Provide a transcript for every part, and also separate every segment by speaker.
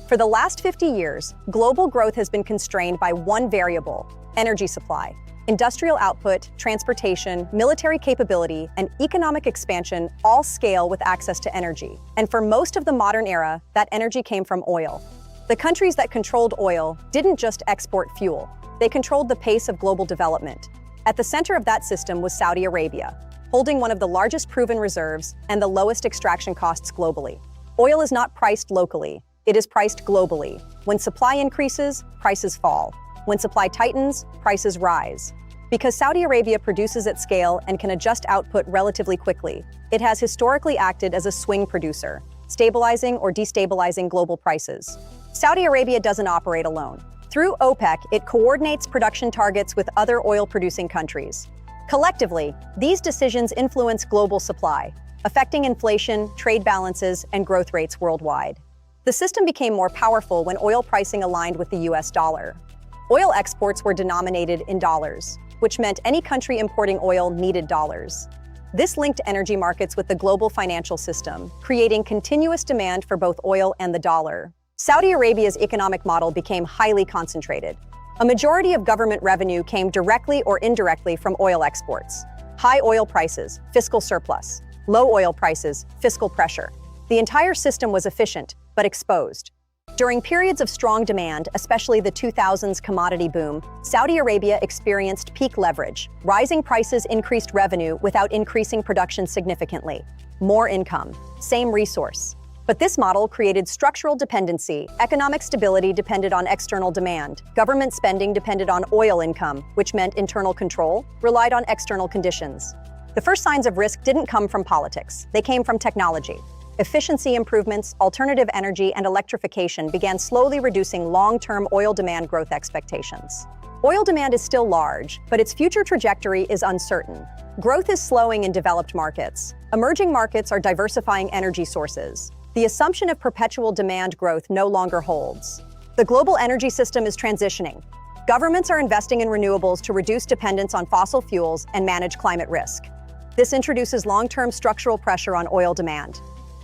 Speaker 1: For the last 50 years, global growth has been constrained by one variable: energy supply. Industrial output, transportation, military capability, and economic expansion all scale with access to energy. And for most of the modern era, that energy came from oil. The countries that controlled oil didn't just export fuel. They controlled the pace of global development. At the center of that system was Saudi Arabia, holding one of the largest proven reserves and the lowest extraction costs globally. Oil is not priced locally, it is priced globally. When supply increases, prices fall. When supply tightens, prices rise. Because Saudi Arabia produces at scale and can adjust output relatively quickly, it has historically acted as a swing producer, stabilizing or destabilizing global prices. Saudi Arabia doesn't operate alone. Through OPEC, it coordinates production targets with other oil-producing countries. Collectively, these decisions influence global supply, affecting inflation, trade balances, and growth rates worldwide. The system became more powerful when oil pricing aligned with the US dollar. Oil exports were denominated in dollars, which meant any country importing oil needed dollars. This linked energy markets with the global financial system, creating continuous demand for both oil and the dollar. Saudi Arabia's economic model became highly concentrated. A majority of government revenue came directly or indirectly from oil exports. High oil prices, fiscal surplus. Low oil prices, fiscal pressure. The entire system was efficient, but exposed. During periods of strong demand, especially the 2000s commodity boom, Saudi Arabia experienced peak leverage. Rising prices increased revenue without increasing production significantly. More income, same resource. But this model created structural dependency. Economic stability depended on external demand. Government spending depended on oil income, which meant internal control relied on external conditions. The first signs of risk didn't come from politics. They came from technology. Efficiency improvements, alternative energy, and electrification began slowly reducing long-term oil demand growth expectations. Oil demand is still large, but its future trajectory is uncertain. Growth is slowing in developed markets. Emerging markets are diversifying energy sources. The assumption of perpetual demand growth no longer holds. The global energy system is transitioning. Governments are investing in renewables to reduce dependence on fossil fuels and manage climate risk. This introduces long-term structural pressure on oil demand.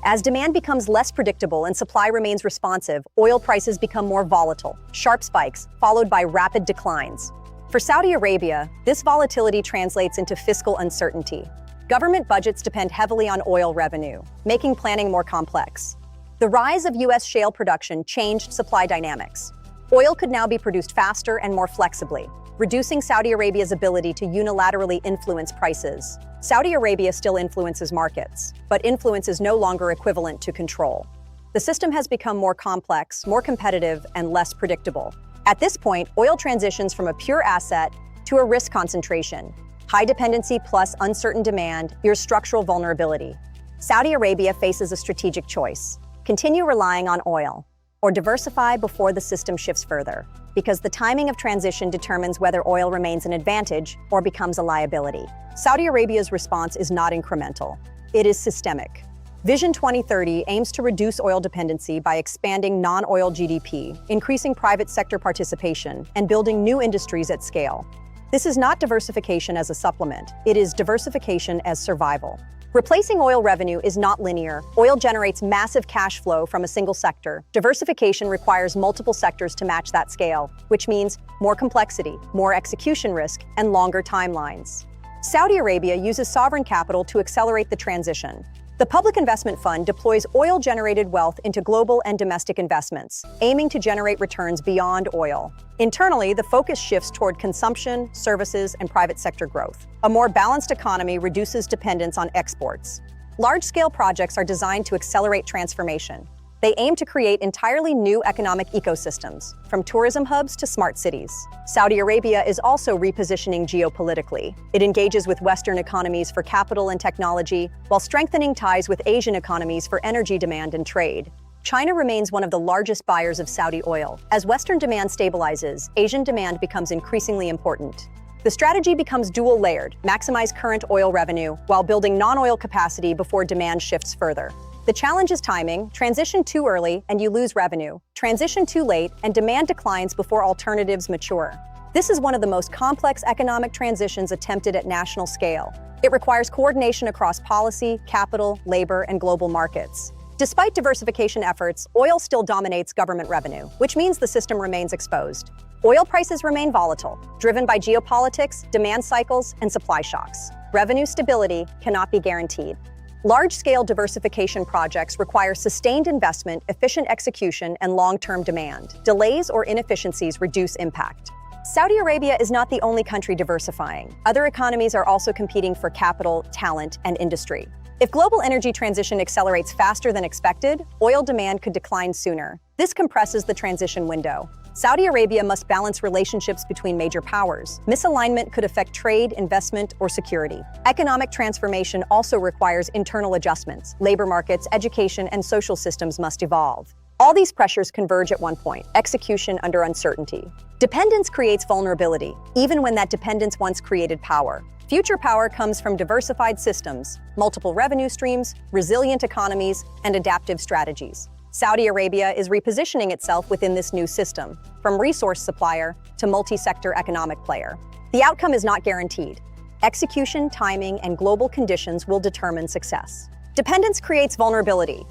Speaker 1: As demand becomes less predictable and supply remains responsive, oil prices become more volatile, sharp spikes, followed by rapid declines. For Saudi Arabia, this volatility translates into fiscal uncertainty. Government budgets depend heavily on oil revenue, making planning more complex. The rise of U.S. shale production changed supply dynamics. Oil could now be produced faster and more flexibly, reducing Saudi Arabia's ability to unilaterally influence prices. Saudi Arabia still influences markets, but influence is no longer equivalent to control. The system has become more complex, more competitive, and less predictable. At this point, oil transitions from a pure asset to a risk concentration. High dependency plus uncertain demand, your structural vulnerability. Saudi Arabia faces a strategic choice: continue relying on oil, or diversify before the system shifts further, because the timing of transition determines whether oil remains an advantage or becomes a liability. Saudi Arabia's response is not incremental. It is systemic. Vision 2030 aims to reduce oil dependency by expanding non-oil GDP, increasing private sector participation, and building new industries at scale. This is not diversification as a supplement, it is diversification as survival. Replacing oil revenue is not linear. Oil generates massive cash flow from a single sector. Diversification requires multiple sectors to match that scale, which means more complexity, more execution risk, and longer timelines. Saudi Arabia uses sovereign capital to accelerate the transition. The Public Investment Fund deploys oil-generated wealth into global and domestic investments, aiming to generate returns beyond oil. Internally, the focus shifts toward consumption, services, and private sector growth. A more balanced economy reduces dependence on exports. Large-scale projects are designed to accelerate transformation. They aim to create entirely new economic ecosystems, from tourism hubs to smart cities. Saudi Arabia is also repositioning geopolitically. It engages with Western economies for capital and technology, while strengthening ties with Asian economies for energy demand and trade. China remains one of the largest buyers of Saudi oil. As Western demand stabilizes, Asian demand becomes increasingly important. The strategy becomes dual-layered: maximize current oil revenue while building non-oil capacity before demand shifts further. The challenge is timing. Transition too early and you lose revenue. Transition too late and demand declines before alternatives mature. This is one of the most complex economic transitions attempted at national scale. It requires coordination across policy, capital, labor, and global markets. Despite diversification efforts, oil still dominates government revenue, which means the system remains exposed. Oil prices remain volatile, driven by geopolitics, demand cycles, and supply shocks. Revenue stability cannot be guaranteed. Large-scale diversification projects require sustained investment, efficient execution, and long-term demand. Delays or inefficiencies reduce impact. Saudi Arabia is not the only country diversifying. Other economies are also competing for capital, talent, and industry. If global energy transition accelerates faster than expected, oil demand could decline sooner. This compresses the transition window. Saudi Arabia must balance relationships between major powers. Misalignment could affect trade, investment, or security. Economic transformation also requires internal adjustments. Labor markets, education, and social systems must evolve. All these pressures converge at one point: execution under uncertainty. Dependence creates vulnerability, even when that dependence once created power. Future power comes from diversified systems, multiple revenue streams, resilient economies, and adaptive strategies. Saudi Arabia is repositioning itself within this new system, from resource supplier to multi-sector economic player. The outcome is not guaranteed. Execution, timing, and global conditions will determine success. Dependence creates vulnerability,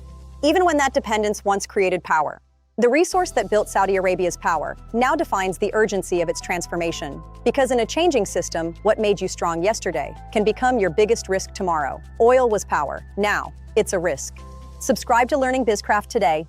Speaker 1: even when that dependence once created power. The resource that built Saudi Arabia's power now defines the urgency of its transformation. Because in a changing system, what made you strong yesterday can become your biggest risk tomorrow. Oil was power. Now, it's a risk. Subscribe to Learning BizCraft today